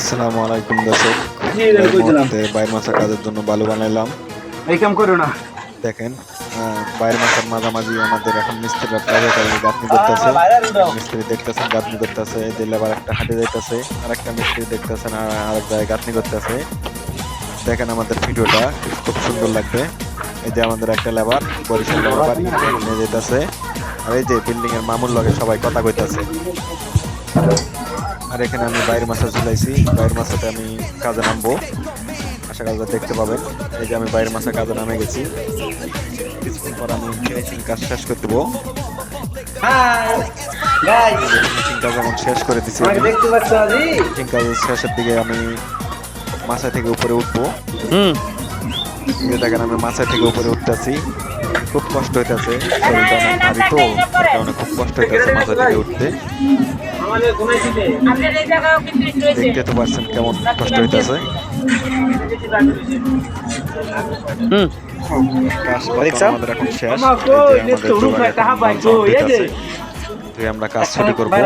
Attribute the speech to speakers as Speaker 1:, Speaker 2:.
Speaker 1: আসসালামু আলাইকুম দর্শক।
Speaker 2: জি ভাই কইছিলাম
Speaker 1: বাইরের মাছের কাজের জন্য বালু বানাইলাম।
Speaker 2: এই কাম করো না।
Speaker 1: দেখেন বাইরের মাছের মাঝামাঝি আমাদের এখন মিস্ত্রিরা প্রাইভেট গাঁথনি করতেছে। মিস্ত্রি দেখতেছেন গাঁথনি করতেছে, এই যে লেবার একটা হাঁটে যাইতেছে, আর একটা মিস্ত্রি দেখতেছেন আরেক জায়গায় গাঁথনি করতেছে। দেখেন আমাদের ভিডিওটা খুব সুন্দর লাগবে। এই যে আমাদের একটা লেবার বরিশাল লেবার বাড়ি নিয়ে যেতেছে, আর এই যে বিল্ডিং এর মামুর লগে সবাই কথা কইতাছে। আর এখানে আমি বাইরের মাছ ঝুলাইছি, বাইরের মাছটাতে আমি কাজে নামবো, আশা কাজটা দেখতে পাবেন। এই যে আমি বাইরের মাছের কাজে নামে গেছি, কিছুক্ষণ পর আমি ফিনিশিং কাজ শেষ করে দেবো। ফিনিশিং কাজ এখন শেষ করে দিচ্ছি। ফিনিশিং কাজের শেষের দিকে আমি মাছা থেকে উপরে উঠবো। দেখেন আমি মাছা থেকে উপরে উঠতেছি, খুব কষ্ট হইতেছে, শরীরটা অনেক ভারী তো, অনেক খুব কষ্ট হইতেছে মাছা থেকে উঠতে। দেখতে তো পারছেন কেমন কষ্ট হইতেছে। আমাদের এখন শেষ, আমরা কাজ ছুটি করবো।